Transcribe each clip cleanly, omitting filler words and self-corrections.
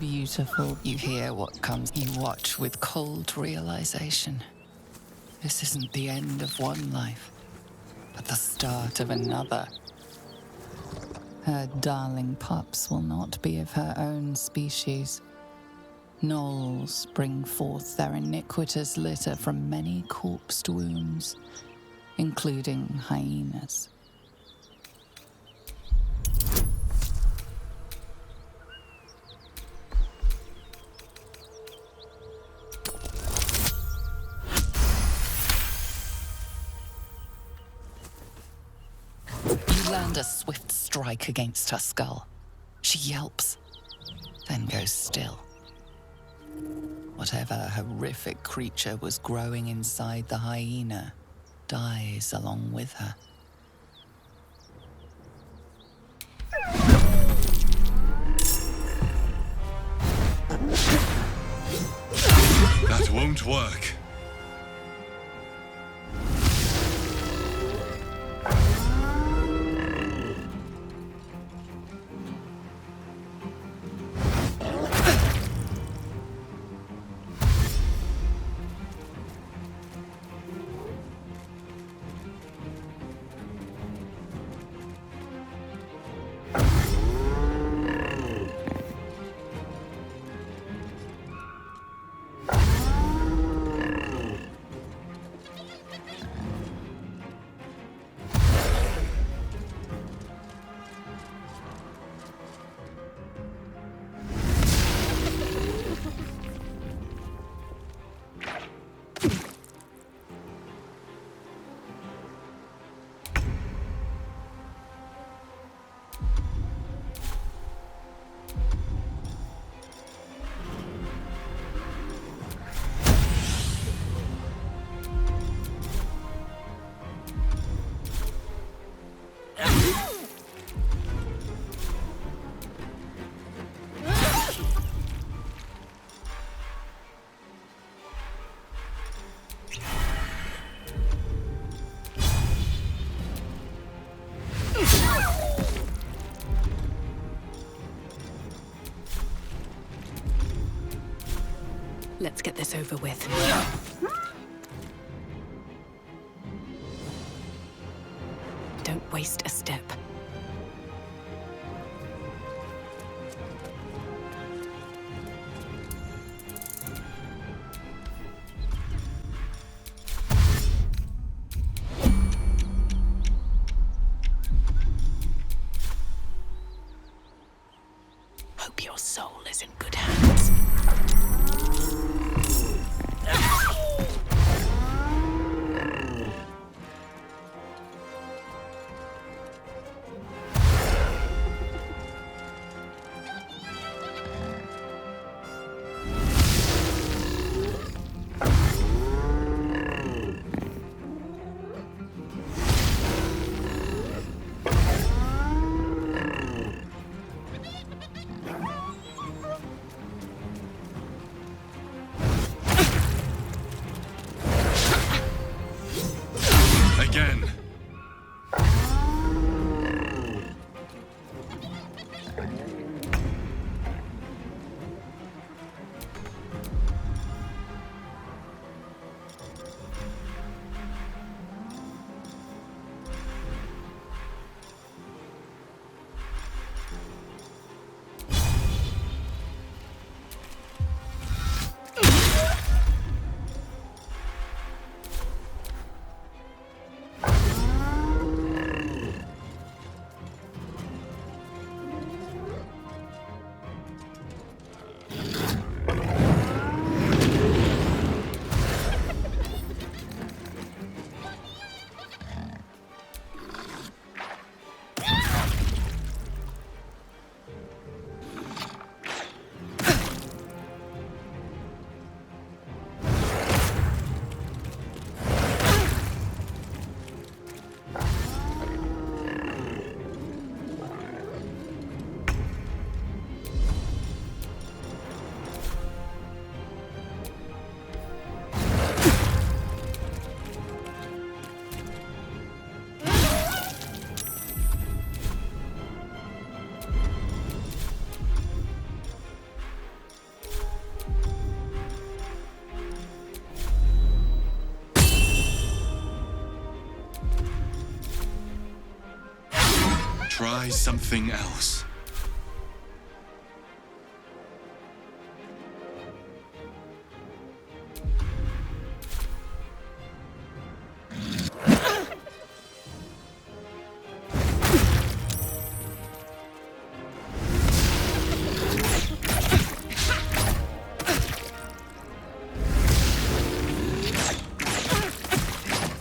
beautiful. You hear what comes. You watch with cold realization. This isn't the end of one life, but the start of another. Her darling pups will not be of her own species. Gnolls bring forth their iniquitous litter from many corpsed wombs, including hyenas. You land a swift strike against her skull. She yelps, then goes still. Whatever horrific creature was growing inside the hyena dies along with her. That won't work. Let's get this over with. Don't waste a step. Hope your soul is in good hands. try something else.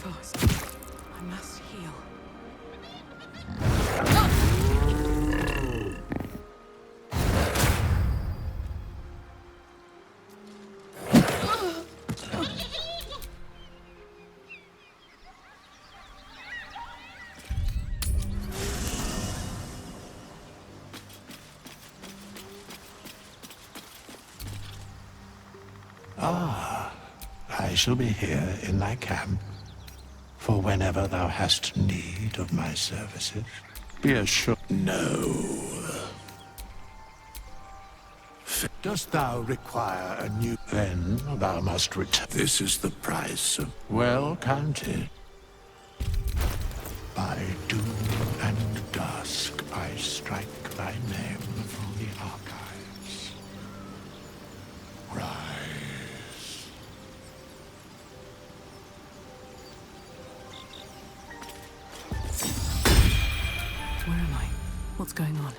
Fast. I must heal. I shall be here in thy camp, for whenever thou hast need of my services. Be assured. No. Dost thou require a new... Then thou must return. This is the price of... Well counted. By doom and dusk I strike thy name from the archives. Rise. Where am I? What's going on?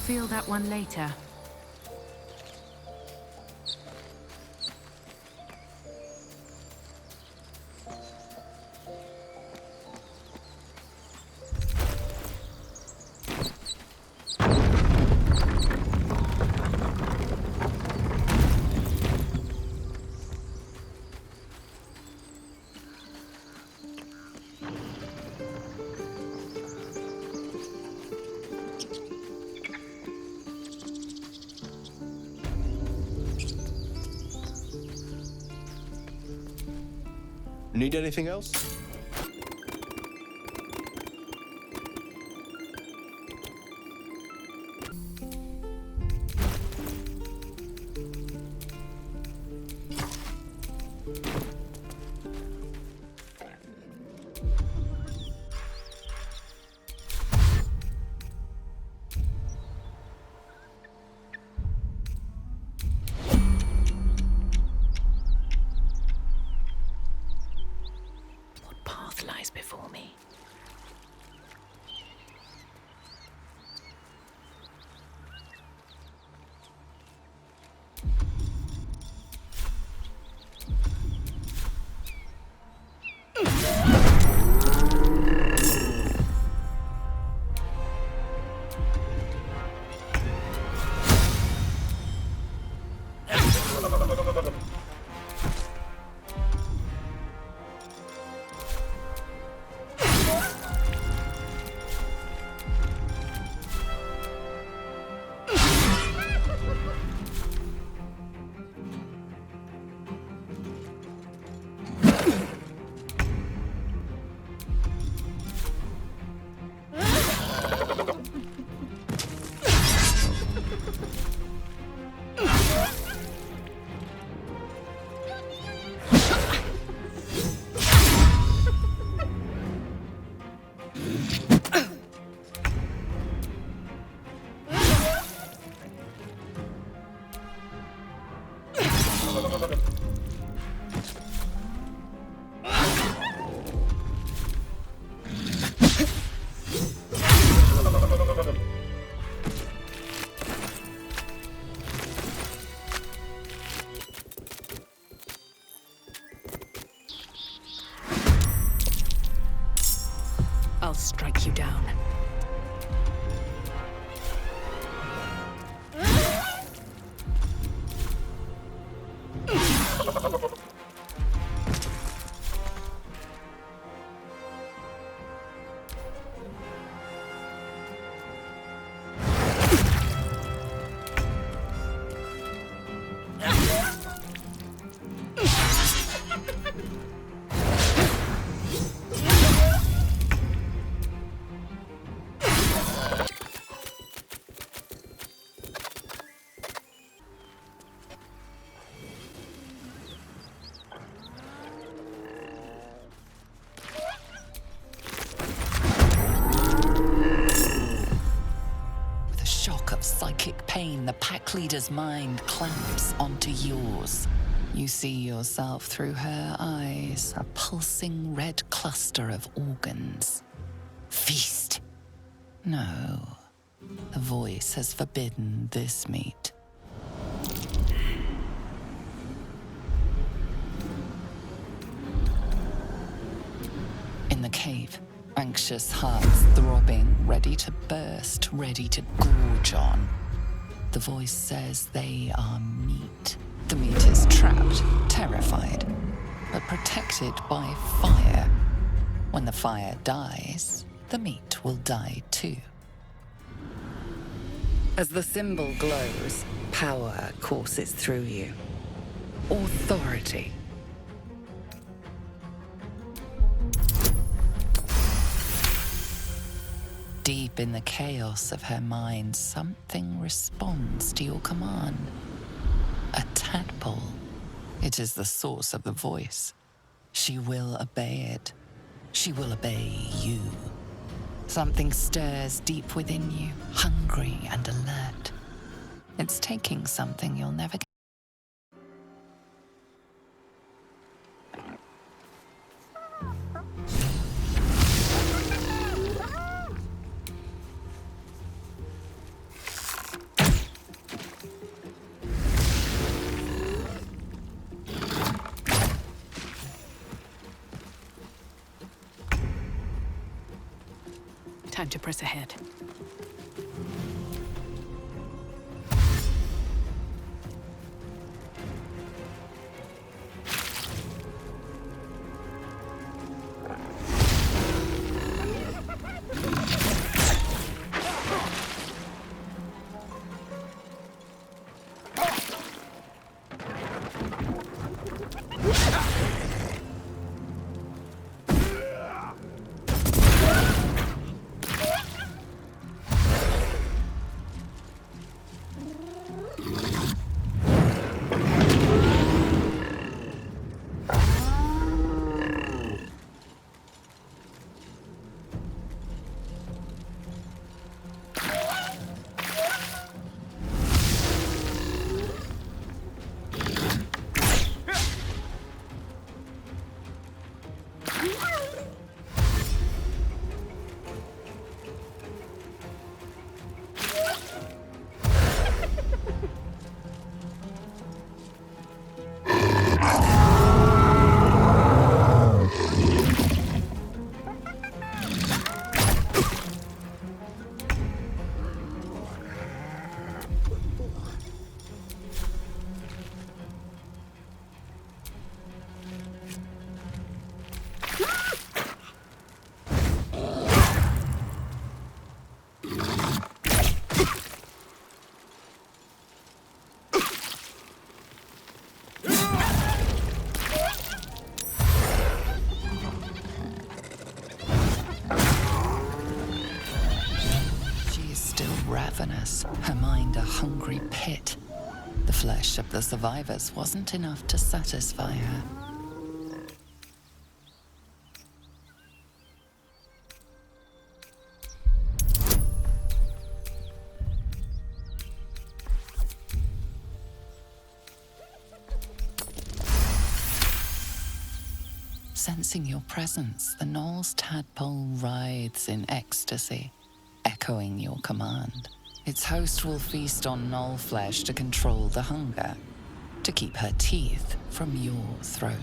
Feel that one later. Need anything else? for me. I'll strike you down. Psychic pain, the pack leader's mind clamps onto yours. You see yourself through her eyes, a pulsing red cluster of organs. Feast. No, the voice has forbidden this meat. In the cave, anxious hearts throbbing, ready to burst, ready to gorge on. The voice says they are meat. The meat is trapped, terrified, but protected by fire. When the fire dies, the meat will die too. As the symbol glows, power courses through you. Authority. Deep in the chaos of her mind, something responds to your command. A tadpole. It is the source of the voice. She will obey it. She will obey you. Something stirs deep within you, hungry and alert. It's taking something you'll never get. Time to press ahead. ravenous, her mind a hungry pit. The flesh of the survivors wasn't enough to satisfy her. Sensing your presence, the Gnoll's tadpole writhes in ecstasy, echoing your command. Its host will feast on Gnoll flesh to control the hunger, to keep her teeth from your throat.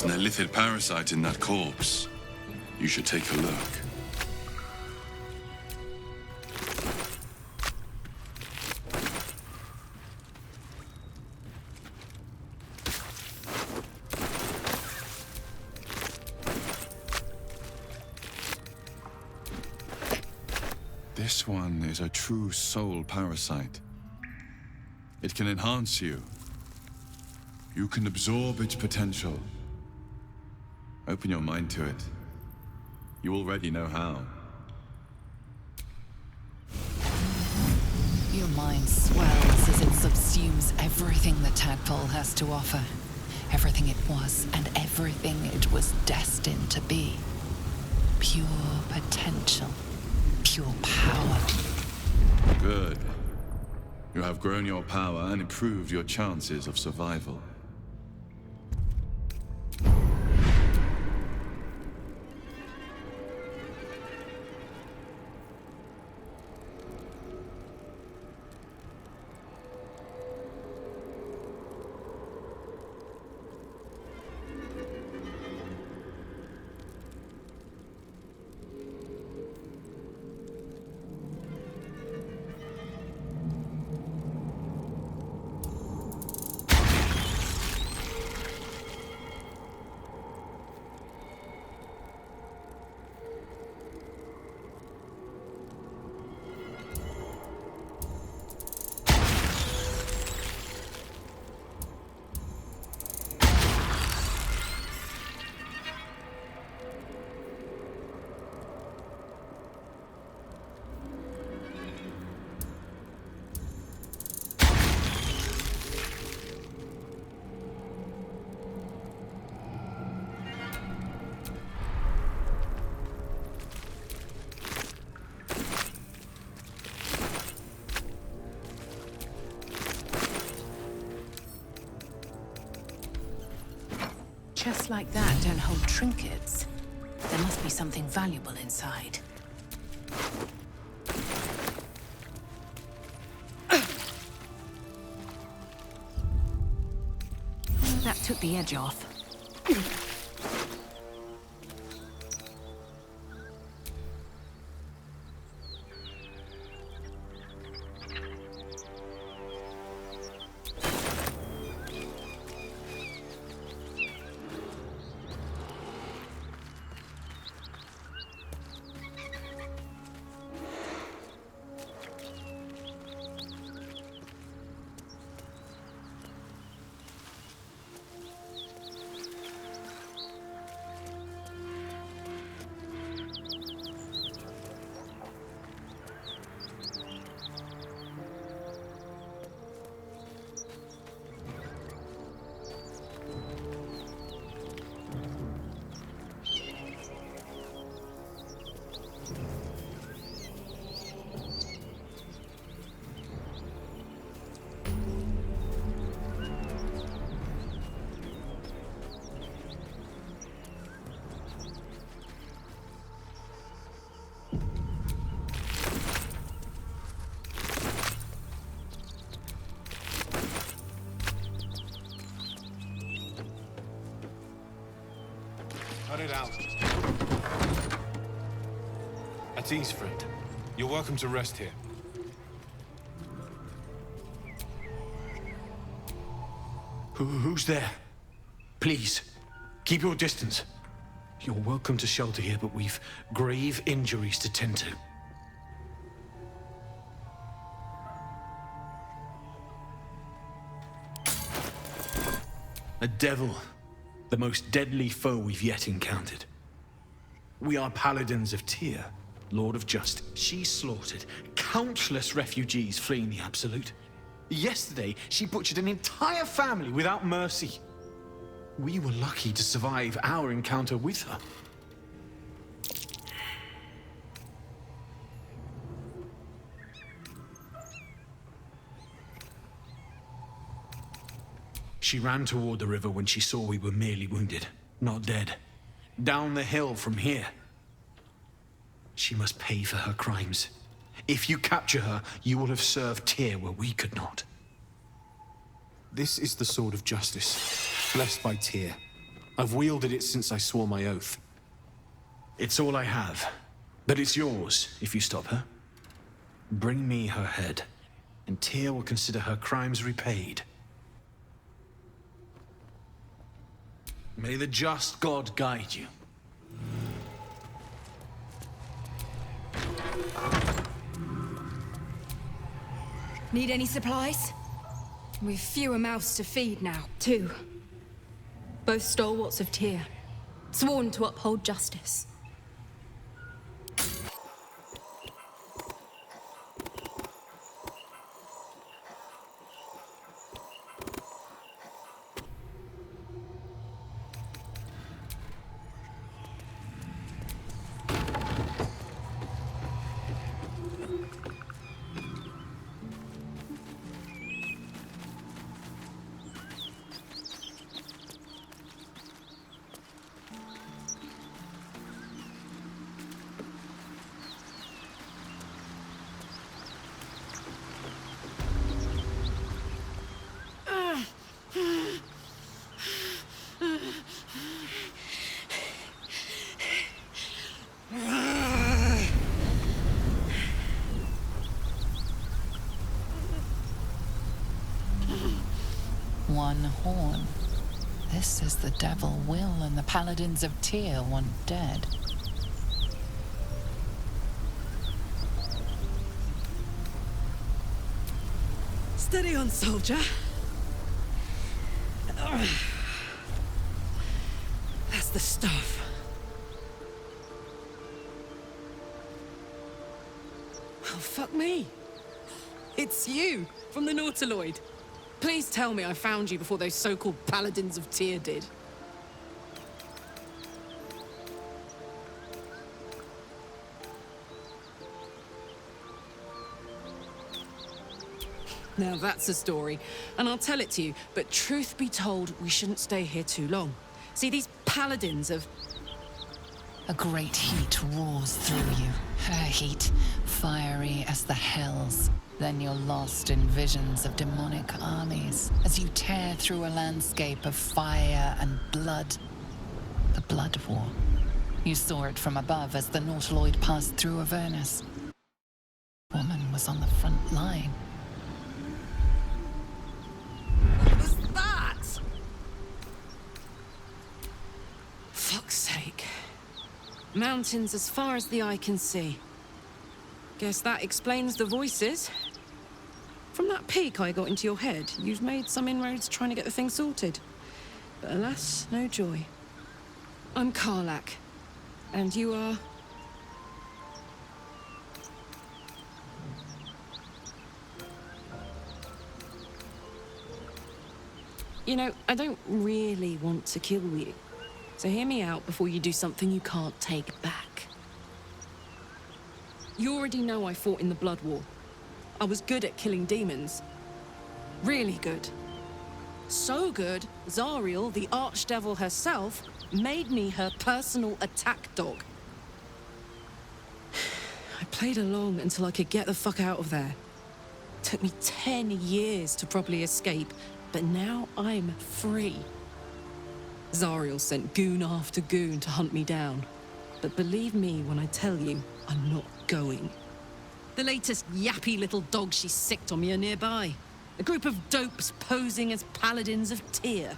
an illithid parasite in that corpse. You should take a look. This one is a true soul parasite. It can enhance you. You can absorb its potential. Open your mind to it. You already know how. Your mind swells as it subsumes everything the tadpole has to offer. Everything it was and everything it was destined to be. Pure potential. Pure power. Good. You have grown your power and improved your chances of survival. Chests like that don't hold trinkets. There must be something valuable inside. That took the edge off. Cut it out. At ease, friend. You're welcome to rest here. Who's there? Please, keep your distance. You're welcome to shelter here, but we've grave injuries to tend to. A devil, the most deadly foe we've yet encountered. We are paladins of Tyr, Lord of Justice. She slaughtered countless refugees fleeing the Absolute. Yesterday, she butchered an entire family without mercy. We were lucky to survive our encounter with her. She ran toward the river when she saw we were merely wounded, not dead. Down the hill from here. She must pay for her crimes. If you capture her, you will have served Tyr where we could not. This is the sword of justice, blessed by Tyr. I've wielded it since I swore my oath. It's all I have. But it's yours if you stop her. Bring me her head, and Tyr will consider her crimes repaid. May the just God guide you. Need any supplies? We've fewer mouths to feed now. 2. Both stalwarts of Tyr, sworn to uphold justice. One horn. This is the devil Will and the paladins of Tyr want dead. Steady on, soldier. That's the stuff. Oh, fuck me. It's you, from the Nautiloid. Please tell me I found you before those so-called paladins of Tyr did. Now that's a story, and I'll tell it to you, but truth be told, we shouldn't stay here too long. See, these paladins of... A great heat roars through you. Her heat, fiery as the hells. Then you're lost in visions of demonic armies as you tear through a landscape of fire and blood. The Blood War. You saw it from above as the Nautiloid passed through Avernus. Woman was on the front line. What was that? Fuck's sake. Mountains as far as the eye can see. Guess that explains the voices. From that peek I got into your head, you've made some inroads trying to get the thing sorted. But alas, no joy. I'm Karlach. And you are... You know, I don't really want to kill you. So hear me out before you do something you can't take back. You already know I fought in the Blood War. I was good at killing demons. Really good. So good, Zariel, the archdevil herself, made me her personal attack dog. I played along until I could get the fuck out of there. Took me 10 years to properly escape, but now I'm free. Zariel sent goon after goon to hunt me down. But believe me when I tell you, I'm not going. The latest yappy little dogs she sicked on me are nearby. A group of dopes posing as paladins of Tyr.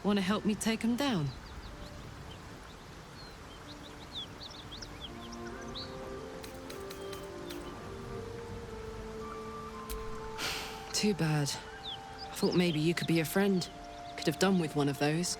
Want to help me take them down? Too bad. I thought maybe you could be a friend. Could have done with one of those.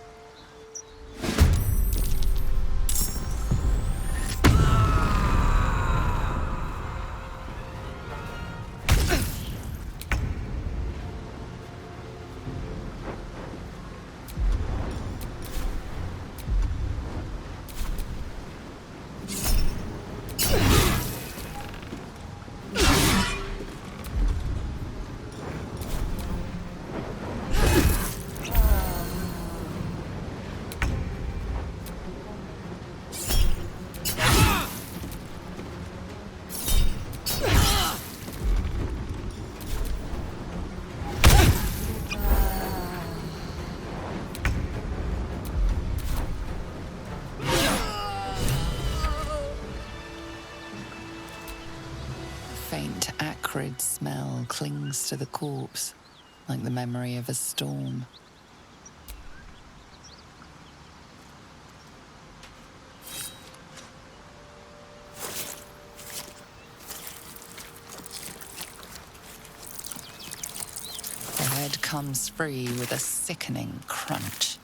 faint, acrid smell clings to the corpse, like the memory of a storm. The head comes free with a sickening crunch.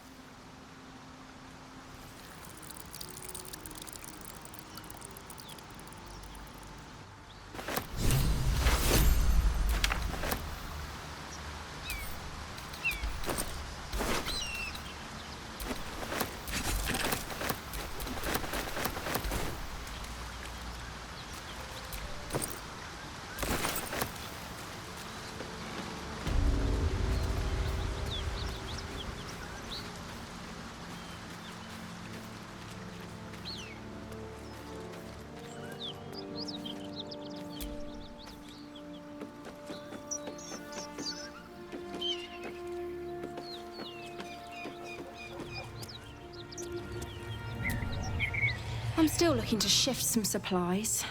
I'm still looking to shift some supplies.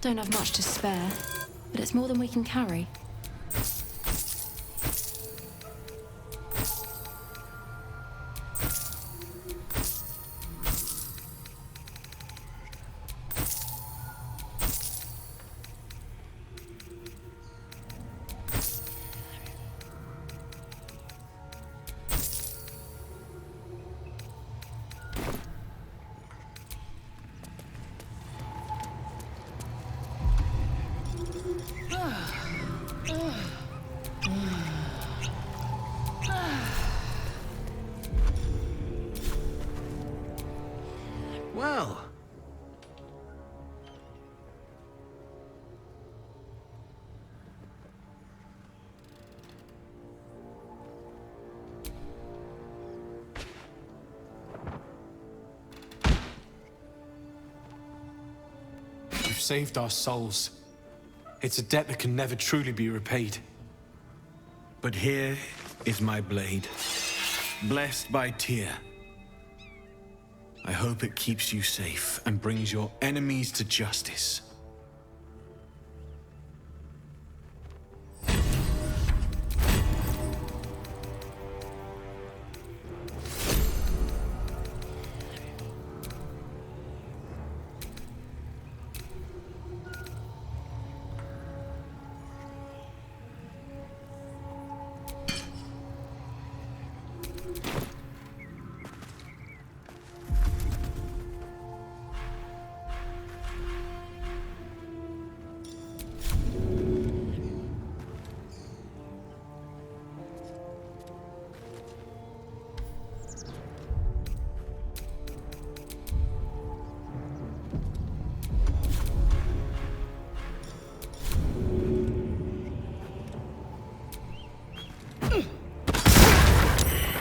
Don't have much to spare, but it's more than we can carry. Well. You've saved our souls. It's a debt that can never truly be repaid. But here is my blade, blessed by Tyr. I hope it keeps you safe and brings your enemies to justice.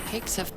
Pigs have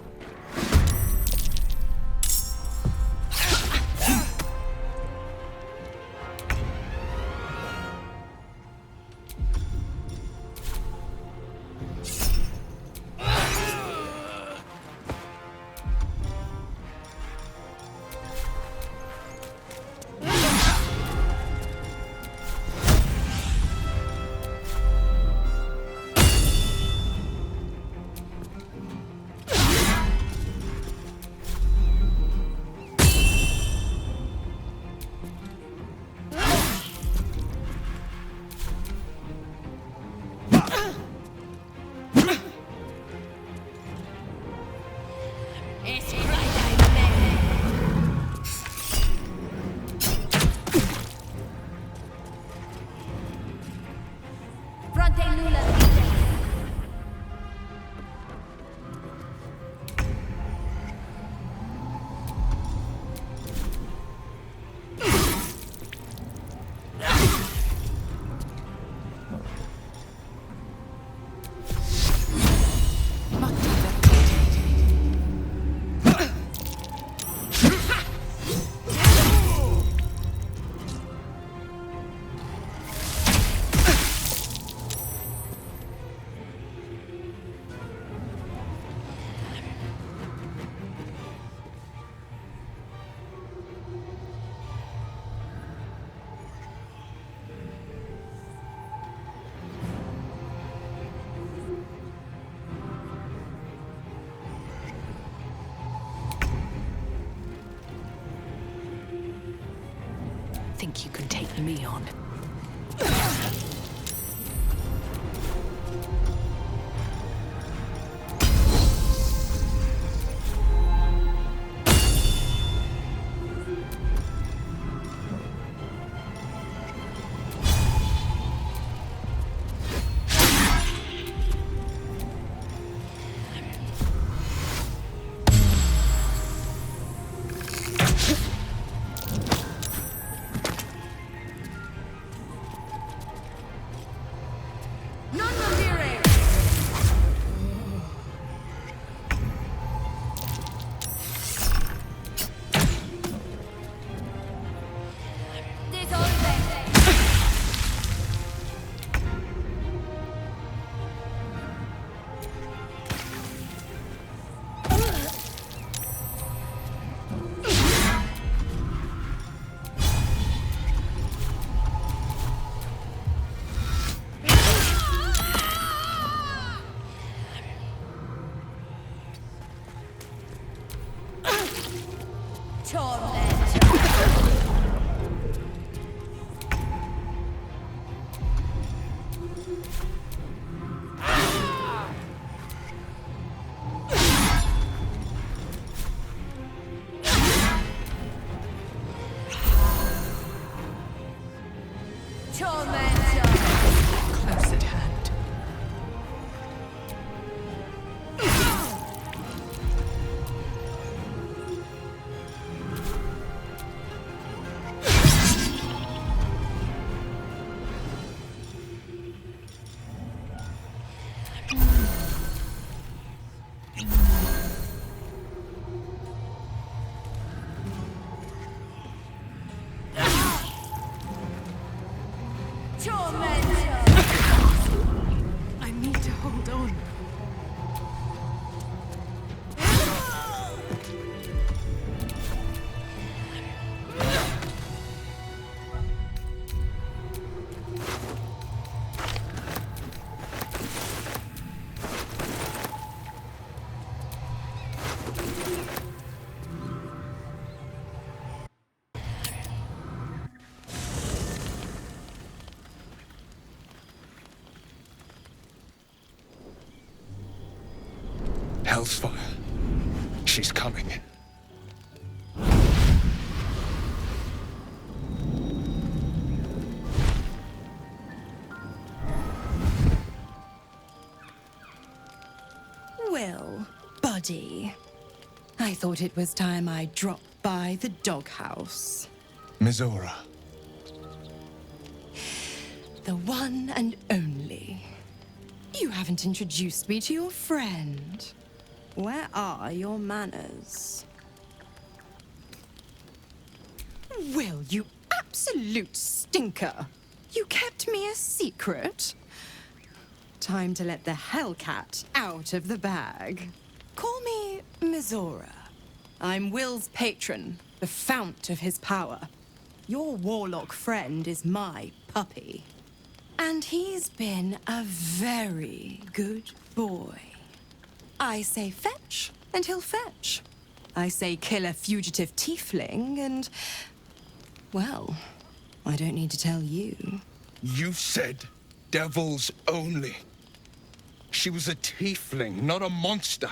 think you can take me on. Close at hand. I need to hold on. Hellsfire. She's coming. Well, buddy, I thought it was time I dropped by the doghouse. Mizora. The one and only. You haven't introduced me to your friend. Where are your manners? Will, you absolute stinker! You kept me a secret? Time to let the Hellcat out of the bag. Call me Mizora. I'm Will's patron, the fount of his power. Your warlock friend is my puppy. And he's been a very good boy. I say fetch, and he'll fetch. I say kill a fugitive tiefling, and... well, I don't need to tell you. You said devils only. She was a tiefling, not a monster.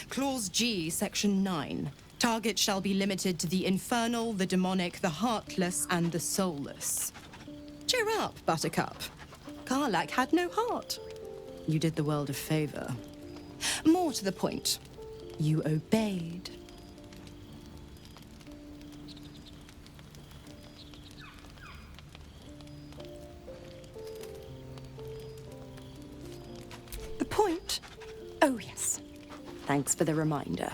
Clause G, Section 9. Target shall be limited to the infernal, the demonic, the heartless, and the soulless. Cheer up, Buttercup. Karlach had no heart. You did the world a favor. More to the point, you obeyed. The point? Oh, yes. Thanks for the reminder.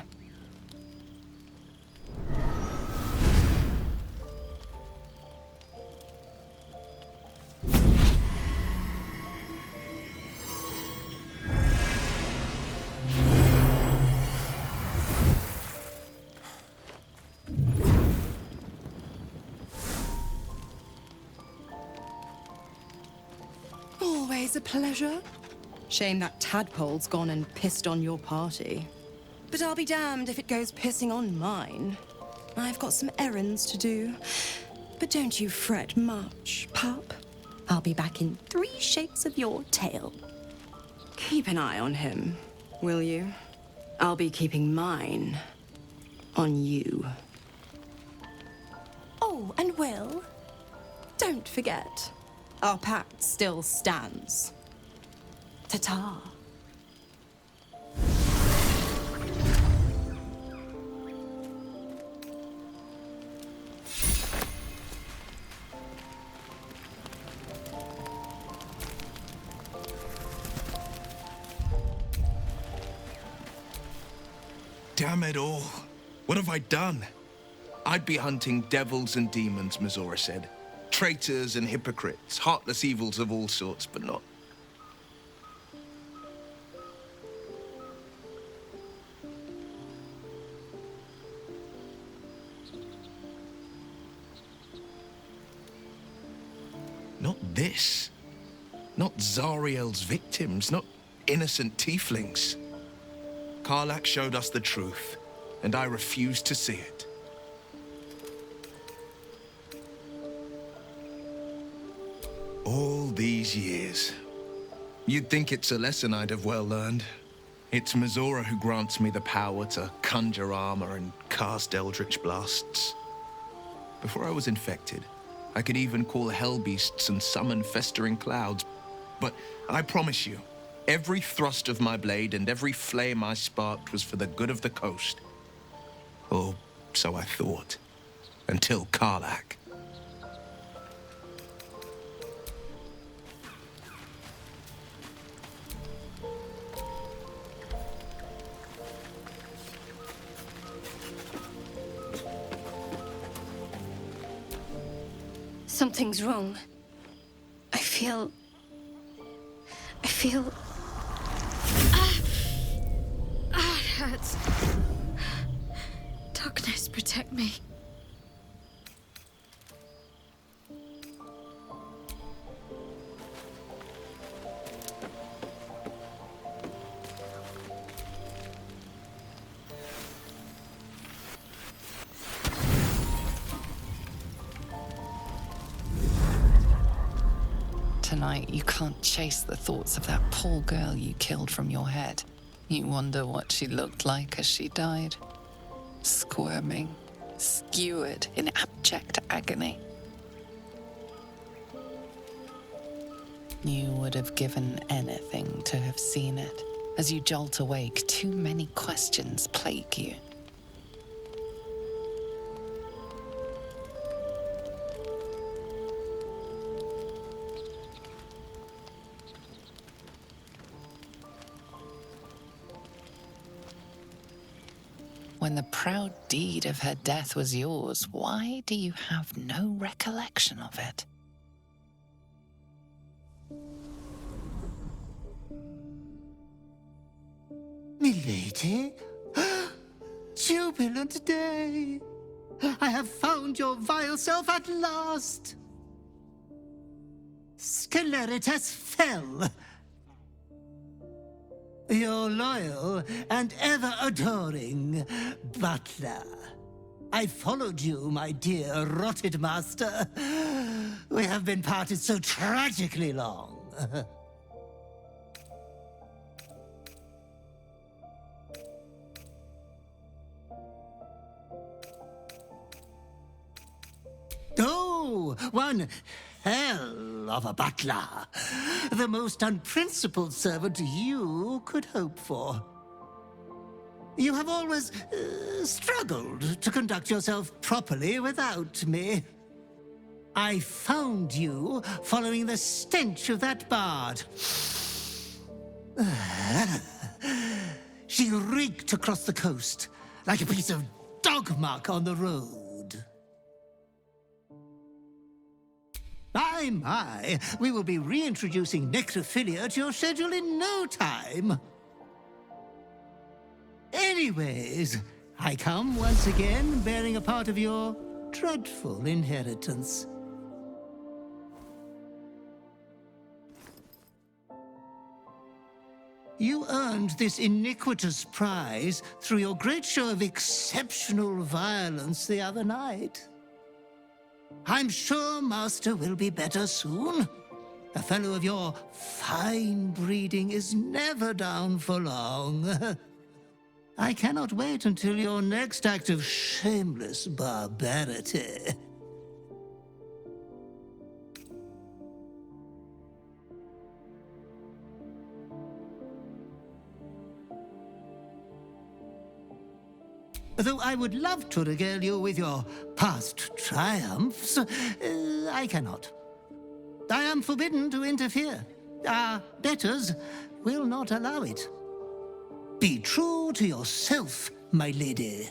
Always a pleasure. Shame that tadpole's gone and pissed on your party. But I'll be damned if it goes pissing on mine. I've got some errands to do. But don't you fret much, pup. I'll be back in 3 shakes of your tail. Keep an eye on him, will you? I'll be keeping mine on you. Oh, and Will, don't forget, our pact still stands. Ta-ta. Damn it all. What have I done? I'd be hunting devils and demons, Mizora said. Traitors and hypocrites, heartless evils of all sorts, but not... Not this. Not Zariel's victims, not innocent tieflings. Karlach showed us the truth, and I refuse to see it. All these years. You'd think it's a lesson I'd have well learned. It's Mizora who grants me the power to conjure armor and cast eldritch blasts. Before I was infected, I could even call hell beasts and summon festering clouds. But I promise you, every thrust of my blade and every flame I sparked was for the good of the coast. Or so I thought. Until Karlach. Something's wrong. I feel... it hurts. Darkness, protect me. Tonight, you can't chase the thoughts of that poor girl you killed from your head. You wonder what she looked like as she died. Squirming, skewered in abject agony. You would have given anything to have seen it. As you jolt awake, too many questions plague you. When the proud deed of her death was yours, why do you have no recollection of it? Milady? Jubilant day! I have found your vile self at last! Sceleritas fell! Your loyal and ever-adoring butler. I followed you, my dear rotted master. We have been parted so tragically long. Oh, one hell of a butler. The most unprincipled servant you could hope for. You have always struggled to conduct yourself properly without me. I found you following the stench of that bard. She reeked across the coast like a piece of dog muck on the road. My, we will be reintroducing necrophilia to your schedule in no time. Anyways, I come once again bearing a part of your dreadful inheritance. You earned this iniquitous prize through your great show of exceptional violence the other night. I'm sure Master will be better soon. A fellow of your fine breeding is never down for long. I cannot wait until your next act of shameless barbarity. Though I would love to regale you with your past triumphs, I cannot. I am forbidden to interfere. Our betters will not allow it. Be true to yourself, my lady.